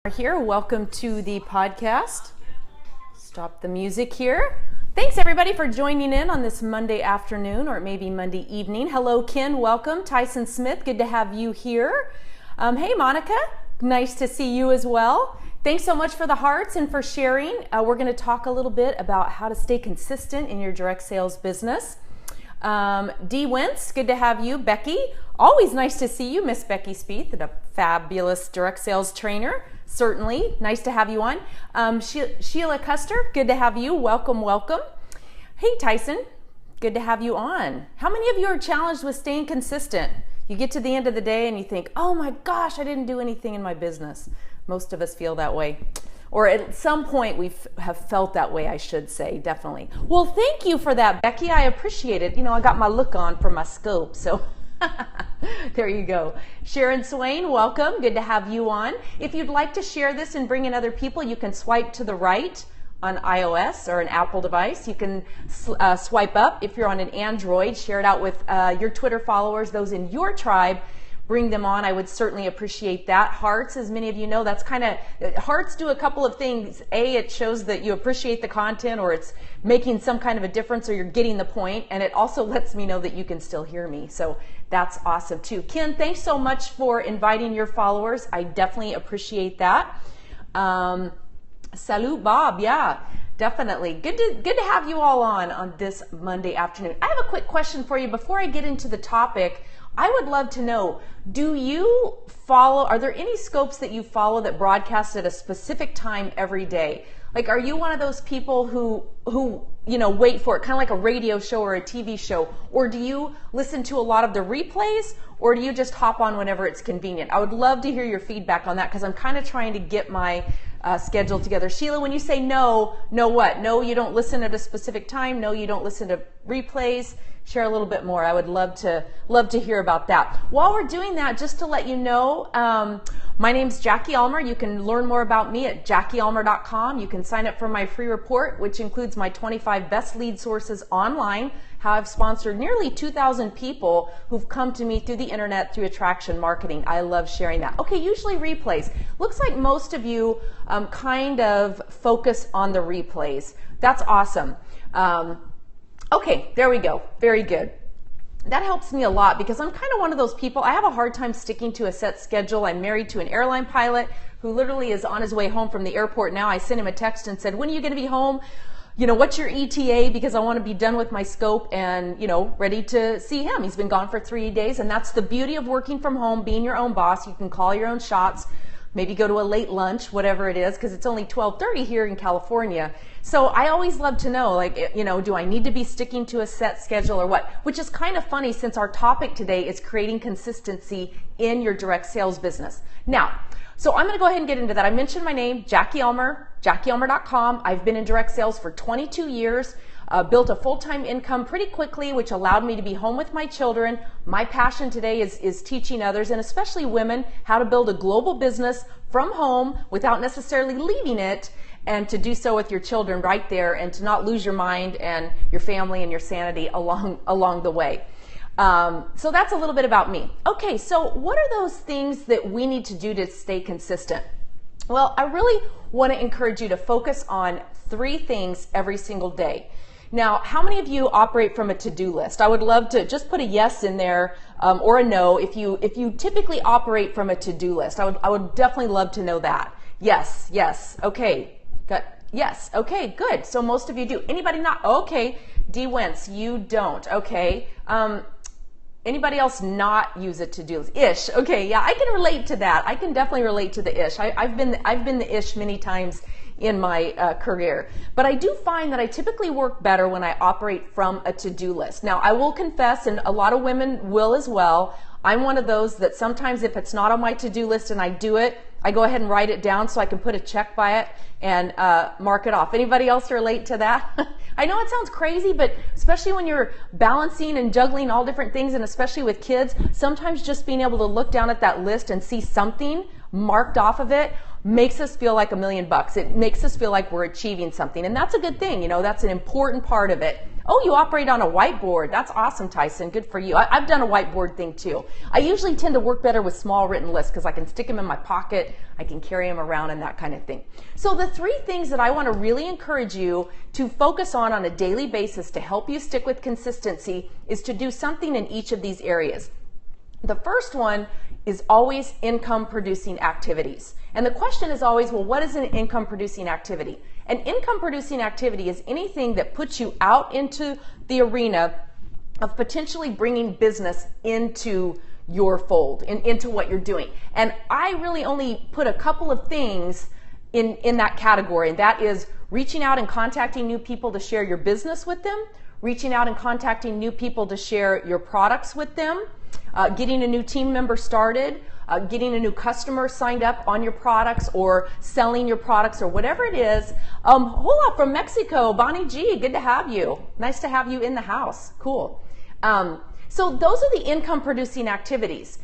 Here, welcome to the podcast. Stop the music here. Thanks everybody for joining in on this Monday afternoon, or maybe Monday evening. Hello Ken, welcome. Tyson Smith, good to have you here. Hey Monica, nice to see you as well. Thanks so much for the hearts and for sharing. We're going to talk a little bit about how to stay consistent in your direct sales business. Dee Wentz, good to have you. Becky, always nice to see you. Miss Becky Spieth, a fabulous direct sales trainer. Certainly, nice to have you on. Sheila Custer, good to have you. Welcome, welcome. Hey Tyson, good to have you on. How many of you are challenged with staying consistent? You get to the end of the day and you think, oh my gosh, I didn't do anything in my business. Most of us feel that way. Or at some point we have felt that way, I should say, definitely. Well, thank you for that, Becky. I appreciate it. You know, I got my look on for my scope, so there you go. Sharon Swain, welcome. Good to have you on. If you'd like to share this and bring in other people, you can swipe to the right on iOS or an Apple device. You can swipe up if you're on an Android. Share it out with your Twitter followers, those in your tribe. Bring them on. I would certainly appreciate that. Hearts, as many of you know, that's kind of, hearts do a couple of things. A, it shows that you appreciate the content, or it's making some kind of a difference, or you're getting the point. And it also lets me know that you can still hear me. So that's awesome too. Ken, thanks so much for inviting your followers. I definitely appreciate that. Salut Bob, yeah, definitely. Good to have you all on this Monday afternoon. I have a quick question for you before I get into the topic. I would love to know, do you follow, are there any scopes that you follow that broadcast at a specific time every day? Like, are you one of those people who you know, wait for it, kind of like a radio show or a TV show? Or do you listen to a lot of the replays, or do you just hop on whenever it's convenient? I would love to hear your feedback on that, because I'm kind of trying to get my schedule together. Sheila, when you say no what? No, you don't listen at a specific time? No, you don't listen to replays? Share a little bit more. I would love to hear about that. While we're doing that, just to let you know, my name's Jackie Ulmer. You can learn more about me at JackieUlmer.com. You can sign up for my free report, which includes my 25 best lead sources online, how I've sponsored nearly 2,000 people who've come to me through the internet through attraction marketing. I love sharing that. Okay, usually replays. Looks like most of you kind of focus on the replays. That's awesome. Okay, there we go. Very good. That helps me a lot, because I'm kind of one of those people, I have a hard time sticking to a set schedule. I'm married to an airline pilot who literally is on his way home from the airport now. I sent him a text and said, when are you going to be home? You know, what's your ETA? Because I want to be done with my scope and, you know, ready to see him. He's been gone for 3 days, and that's the beauty of working from home, being your own boss. You can call your own shots. Maybe go to a late lunch, whatever it is, because it's only 12:30 here in California. So I always love to know, like, you know, do I need to be sticking to a set schedule or what? Which is kind of funny, since our topic today is creating consistency in your direct sales business. Now, so I'm going to go ahead and get into that. I mentioned my name, Jackie Ulmer, JackieUlmer.com. I've been in direct sales for 22 years. Built a full-time income pretty quickly, which allowed me to be home with my children. My passion today is teaching others, and especially women, how to build a global business from home without necessarily leaving it, and to do so with your children right there, and to not lose your mind and your family and your sanity along the way. So that's a little bit about me. Okay, so what are those things that we need to do to stay consistent? Well, I really want to encourage you to focus on 3 things every single day. Now, how many of you operate from a to-do list? I would love to just put a yes in there, or a no if you typically operate from a to-do list. I would definitely love to know that. Yes, okay, yes, okay, good. So most of you do. Anybody not? Okay, Dee Wentz, you don't. Okay. Anybody else not use a to-do list? Ish. Okay, yeah, I can relate to that. I can definitely relate to the ish. I've been the ish many times in my career. But I do find that I typically work better when I operate from a to-do list. Now, I will confess, and a lot of women will as well, I'm one of those that sometimes if it's not on my to-do list and I do it, I go ahead and write it down so I can put a check by it and mark it off. Anybody else relate to that? I know it sounds crazy, but especially when you're balancing and juggling all different things, and especially with kids, sometimes just being able to look down at that list and see something marked off of it makes us feel like $1,000,000. It makes us feel like we're achieving something. And that's a good thing. That's an important part of it. Oh, you operate on a whiteboard. That's awesome, Tyson. Good for you. I've done a whiteboard thing too. I usually tend to work better with small written lists because I can stick them in my pocket, I can carry them around and that kind of thing. So the 3 things that I want to really encourage you to focus on a daily basis to help you stick with consistency is to do something in each of these areas. The first one is always income producing activities. And the question is always, well, what is an income producing activity? An income producing activity is anything that puts you out into the arena of potentially bringing business into your fold, into what you're doing. And I really only put a couple of things in that category, and that is reaching out and contacting new people to share your business with them, reaching out and contacting new people to share your products with them, getting a new team member started, getting a new customer signed up on your products or selling your products or whatever it is. Hola from Mexico, Bonnie G, good to have you. Nice to have you in the house. Cool. So those are the income producing activities.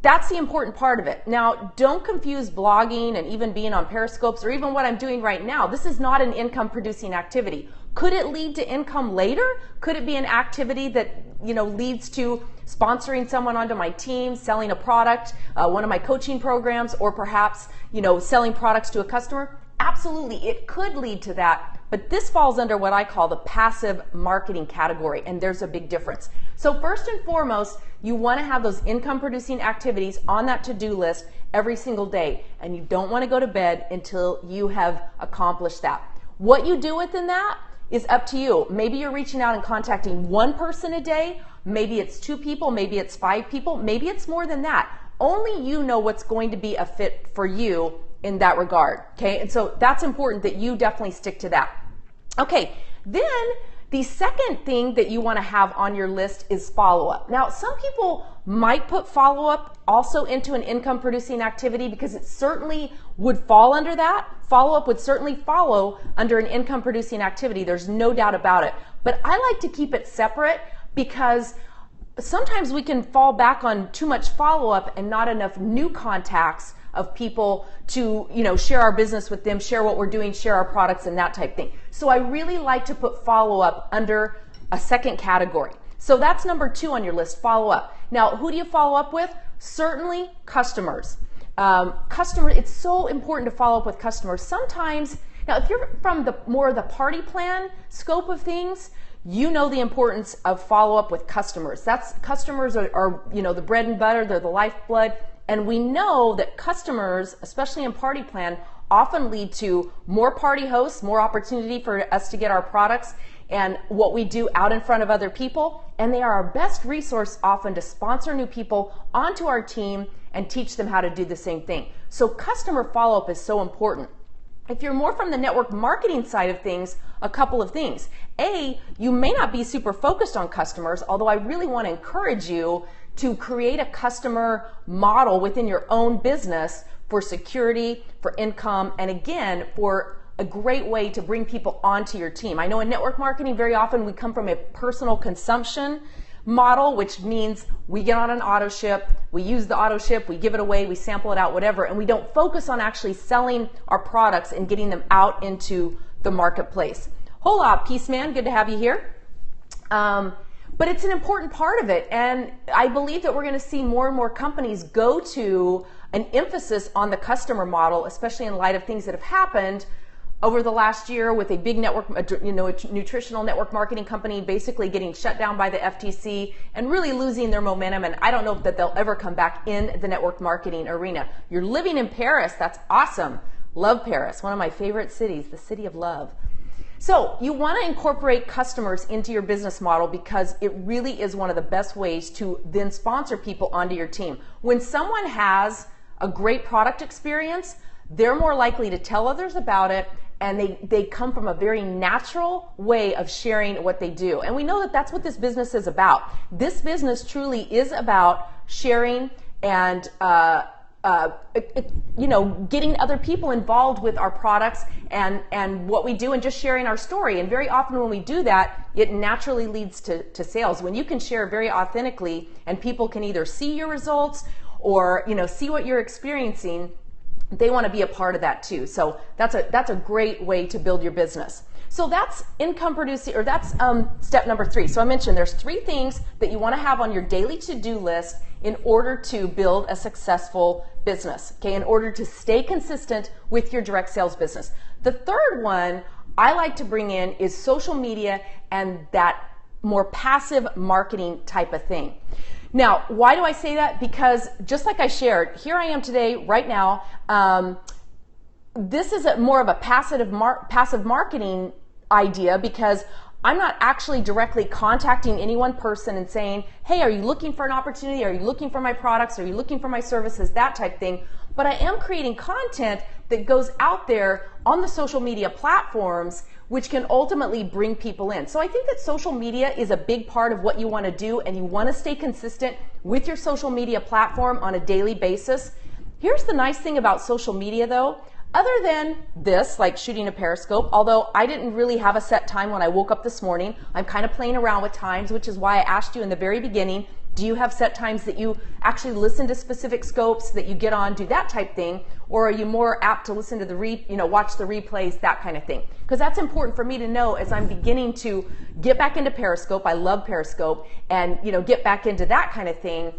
That's the important part of it. Now, don't confuse blogging and even being on Periscopes or even what I'm doing right now. This is not an income producing activity. Could it lead to income later? Could it be an activity that leads to sponsoring someone onto my team, selling a product, one of my coaching programs, or perhaps selling products to a customer? Absolutely, it could lead to that, but this falls under what I call the passive marketing category, and there's a big difference. So first and foremost, you want to have those income producing activities on that to-do list every single day, and you don't want to go to bed until you have accomplished that. What you do within that is up to you. Maybe you're reaching out and contacting one person a day, maybe it's 2 people, maybe it's 5 people, maybe it's more than that. Only you know what's going to be a fit for you in that regard, okay? And so that's important that you definitely stick to that. Okay, then the second thing that you want to have on your list is follow-up. Now, some people might put follow-up also into an income producing activity because it certainly would fall under that. Follow-up would certainly follow under an income producing activity. There's no doubt about it. But I like to keep it separate because sometimes we can fall back on too much follow-up and not enough new contacts of people to share our business with them, share what we're doing, share our products and that type thing. So I really like to put follow-up under a second category. So that's number 2 on your list, follow-up. Now, who do you follow up with? Certainly customers. It's so important to follow up with customers. Sometimes, now if you're from the more of the party plan scope of things, you know the importance of follow-up with customers. Customers are the bread and butter, they're the lifeblood. And we know that customers, especially in party plan, often lead to more party hosts, more opportunity for us to get our products and what we do out in front of other people. And they are our best resource often to sponsor new people onto our team and teach them how to do the same thing. So customer follow-up is so important. If you're more from the network marketing side of things, a couple of things. A, you may not be super focused on customers, although I really want to encourage you to create a customer model within your own business for security, for income, and again, for a great way to bring people onto your team. I know in network marketing, very often we come from a personal consumption model, which means we get on an auto ship, we use the auto ship, we give it away, we sample it out, whatever, and we don't focus on actually selling our products and getting them out into the marketplace. Hola, Peace Man, good to have you here. But it's an important part of it, and I believe that we're going to see more and more companies go to an emphasis on the customer model, especially in light of things that have happened over the last year with a big network, a nutritional network marketing company basically getting shut down by the FTC and really losing their momentum. And I don't know that they'll ever come back in the network marketing arena. You're living in Paris. That's awesome. Love Paris, one of my favorite cities, the city of love. So you want to incorporate customers into your business model because it really is one of the best ways to then sponsor people onto your team. When someone has a great product experience, they're more likely to tell others about it, and they come from a very natural way of sharing what they do. And we know that that's what this business is about. This business truly is about sharing and getting other people involved with our products and what we do and just sharing our story. And very often when we do that, it naturally leads to sales. When you can share very authentically and people can either see your results or see what you're experiencing, they want to be a part of that too. So that's a great way to build your business. So that's income producing, or that's step number 3. So I mentioned there's 3 things that you want to have on your daily to-do list in order to build a successful business, okay, in order to stay consistent with your direct sales business. The third one I like to bring in is social media and that more passive marketing type of thing. Now, why do I say that? Because just like I shared, here I am today, right now, this is more of a passive marketing idea, because I'm not actually directly contacting any one person and saying, hey, are you looking for an opportunity? Are you looking for my products? Are you looking for my services? That type thing. But I am creating content that goes out there on the social media platforms, which can ultimately bring people in. So I think that social media is a big part of what you want to do, and you want to stay consistent with your social media platform on a daily basis. Here's the nice thing about social media though. Other than this, like shooting a Periscope, although I didn't really have a set time when I woke up this morning, I'm kind of playing around with times, which is why I asked you in the very beginning, do you have set times that you actually listen to specific scopes that you get on, do that type thing, or are you more apt to listen to watch the replays, that kind of thing? Because that's important for me to know as I'm beginning to get back into Periscope. I love Periscope, and get back into that kind of thing.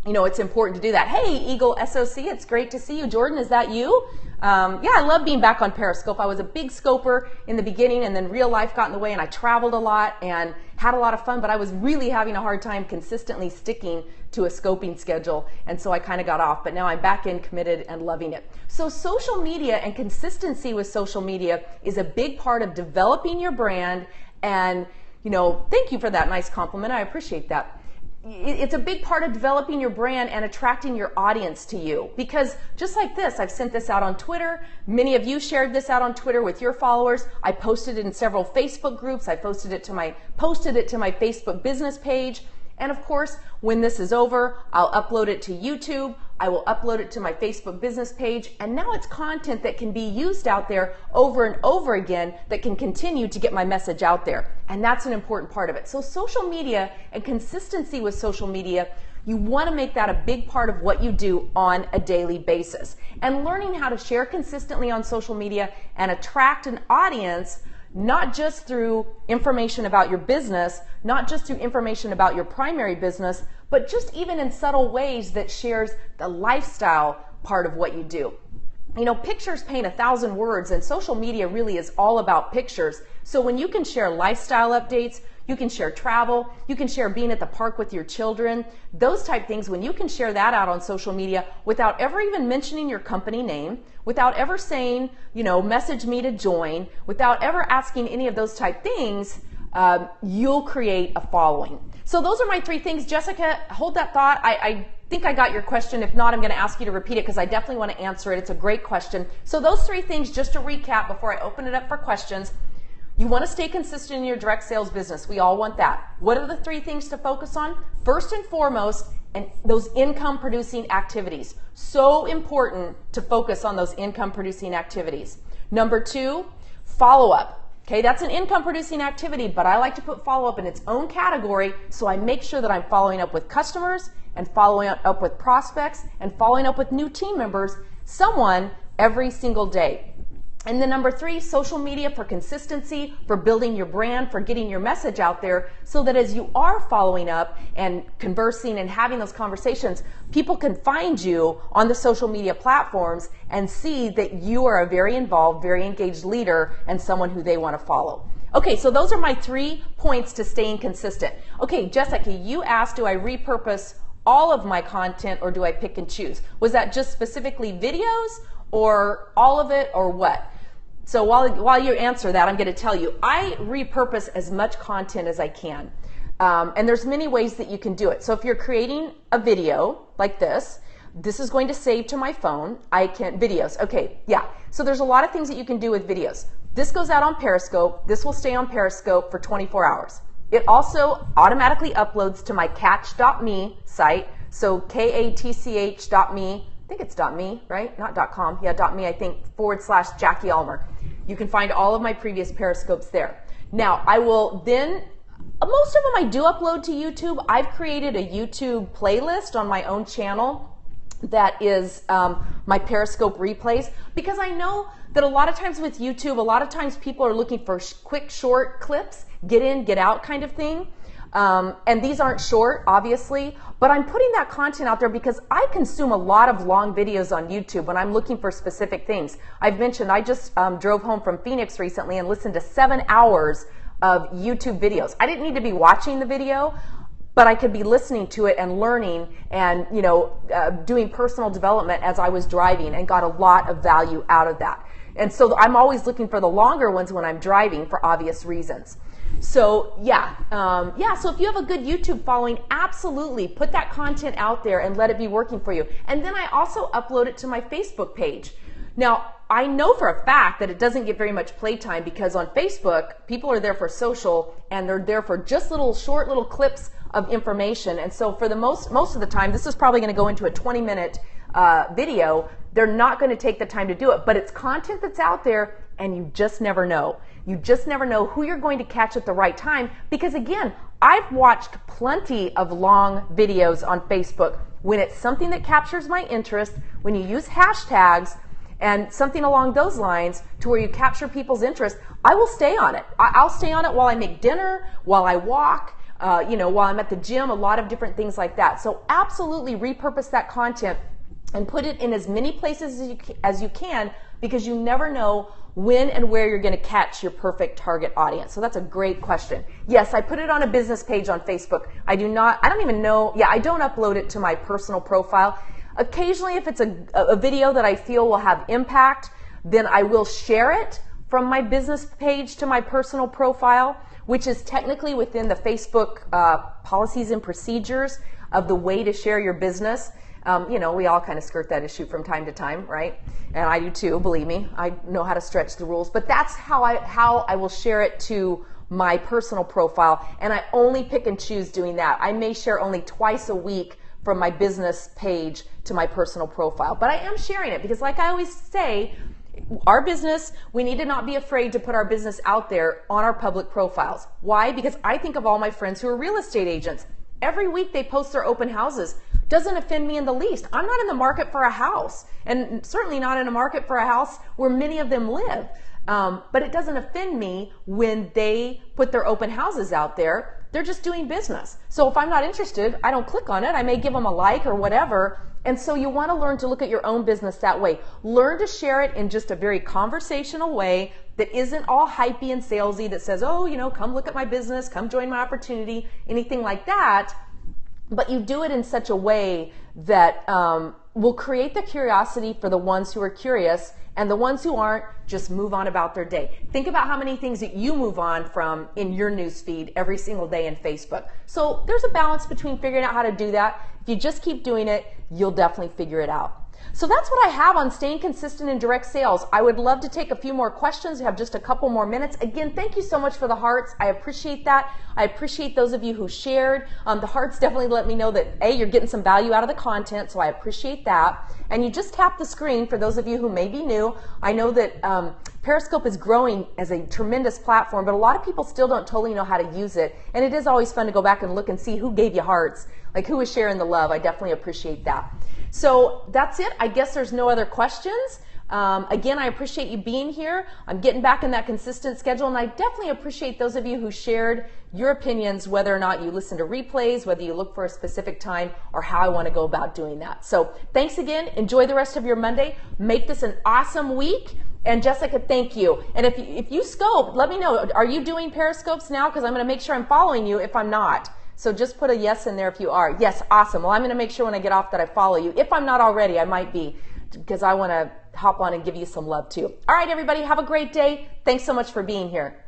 It's important to do that. Hey, Eagle SOC, it's great to see you. Jordan, is that you? Yeah, I love being back on Periscope. I was a big scoper in the beginning, and then real life got in the way, and I traveled a lot and had a lot of fun, but I was really having a hard time consistently sticking to a scoping schedule, and so I kind of got off, but now I'm back in, committed, and loving it. So social media and consistency with social media is a big part of developing your brand, and thank you for that nice compliment. I appreciate that. It's a big part of developing your brand and attracting your audience to you, because just like this, I've sent this out on Twitter. Many of you shared this out on Twitter with your followers. I posted it in several Facebook groups. I posted it to my Facebook business page. And of course, when this is over, I'll upload it to YouTube. I will upload it to my Facebook business page. And now it's content that can be used out there over and over again that can continue to get my message out there. And that's an important part of it. So social media and consistency with social media, you want to make that a big part of what you do on a daily basis. And learning how to share consistently on social media and attract an audience, not just through information about your business, not just through information about your primary business, but just even in subtle ways that shares the lifestyle part of what you do. Pictures paint 1,000 words, and social media really is all about pictures. So when you can share lifestyle updates, you can share travel, you can share being at the park with your children, those type things, when you can share that out on social media without ever even mentioning your company name, without ever saying, message me to join, without ever asking any of those type things, you'll create a following. So those are my 3 things. Jessica, hold that thought. I think I got your question. If not, I'm going to ask you to repeat it because I definitely want to answer it. It's a great question. So those 3 things, just to recap before I open it up for questions. You want to stay consistent in your direct sales business. We all want that. What are the 3 things to focus on? First and foremost, and those income producing activities. So important to focus on those income producing activities. Number 2, follow up. Okay, that's an income producing activity, but I like to put follow up in its own category, so I make sure that I'm following up with customers and following up with prospects and following up with new team members, someone every single day. And then number 3, social media for consistency, for building your brand, for getting your message out there, so that as you are following up and conversing and having those conversations, people can find you on the social media platforms and see that you are a very involved, very engaged leader and someone who they want to follow. Okay, so those are my 3 points to staying consistent. Okay, Jessica, you asked, do I repurpose all of my content or do I pick and choose? Was that just specifically videos or all of it, or what? So while you answer that, I'm going to tell you, I repurpose as much content as I can. And there's many ways that you can do it. So if you're creating a video like this is going to save to my phone. Videos. Okay, yeah. So there's a lot of things that you can do with videos. This goes out on Periscope. This will stay on Periscope for 24 hours. It also automatically uploads to my catch.me site. So katch.me. I think it's .me, right? Not .com. Yeah, .me, I think, / Jackie Ulmer. You can find all of my previous Periscopes there. Now, I will then, most of them I do upload to YouTube. I've created a YouTube playlist on my own channel that is my Periscope replays, because I know that a lot of times with YouTube, a lot of times people are looking for quick, short clips, get in, get out kind of thing. And these aren't short, obviously, but I'm putting that content out there because I consume a lot of long videos on YouTube when I'm looking for specific things. I've mentioned I just drove home from Phoenix recently and listened to 7 hours of YouTube videos. I didn't need to be watching the video, but I could be listening to it and learning and, you know, doing personal development as I was driving, and got a lot of value out of that. And so I'm always looking for the longer ones when I'm driving for obvious reasons. So so if you have a good YouTube following, absolutely put that content out there and let it be working for you. And then I also upload it to my Facebook page. Now, I know for a fact that it doesn't get very much playtime, because on Facebook, people are there for social, and they're there for just short little clips of information. And so for the most of the time, this is probably going to go into a 20-minute video. They're not going to take the time to do it, but it's content that's out there, and you just never know. You just never know who you're going to catch at the right time, because again, I've watched plenty of long videos on Facebook when it's something that captures my interest, when you use hashtags and something along those lines to where you capture people's interest. I will stay on it. I'll stay on it while I make dinner, while I walk, while I'm at the gym, a lot of different things like that. So absolutely repurpose that content and put it in as many places as you can, because you never know when and where you're going to catch your perfect target audience. So that's a great question. Yes, I put it on a business page on Facebook. I don't upload it to my personal profile. Occasionally, if it's a video that I feel will have impact, then I will share it from my business page to my personal profile, which is technically within the Facebook policies and procedures of the way to share your business. We all kind of skirt that issue from time to time, right? And I do too, believe me. I know how to stretch the rules, but that's how I will share it to my personal profile, and I only pick and choose doing that. I may share only twice a week from my business page to my personal profile, but I am sharing it because, like I always say, our business, we need to not be afraid to put our business out there on our public profiles. Why? Because I think of all my friends who are real estate agents. Every week they post their open houses. Doesn't offend me in the least. I'm not in the market for a house, and certainly not in a market for a house where many of them live. But it doesn't offend me when they put their open houses out there. They're just doing business. So if I'm not interested, I don't click on it. I may give them a like or whatever. And so you want to learn to look at your own business that way. Learn to share it in just a very conversational way that isn't all hypey and salesy, that says, oh, come look at my business, come join my opportunity, anything like that. But you do it in such a way that will create the curiosity for the ones who are curious, and the ones who aren't just move on about their day. Think about how many things that you move on from in your news feed every single day in Facebook. So there's a balance between figuring out how to do that. If you just keep doing it, you'll definitely figure it out. So that's what I have on staying consistent in direct sales. I would love to take a few more questions. We have just a couple more minutes. Again, thank you so much for the hearts. I appreciate that. I appreciate those of you who shared. The hearts definitely let me know that, A, you're getting some value out of the content, so I appreciate that. And you just tap the screen for those of you who may be new. I know that Periscope is growing as a tremendous platform, but a lot of people still don't totally know how to use it. And it is always fun to go back and look and see who gave you hearts, like who is sharing the love. I definitely appreciate that. So that's it. I guess there's no other questions. Again, I appreciate you being here. I'm getting back in that consistent schedule, and I definitely appreciate those of you who shared your opinions, whether or not you listen to replays, whether you look for a specific time, or how I want to go about doing that. So thanks again. Enjoy the rest of your Monday. Make this an awesome week. And Jessica, thank you. And if you scope, let me know. Are you doing Periscopes now? Because I'm going to make sure I'm following you if I'm not. So just put a yes in there if you are. Yes, awesome. Well, I'm going to make sure when I get off that I follow you. If I'm not already, I might be, because I want to hop on and give you some love too. All right, everybody, have a great day. Thanks so much for being here.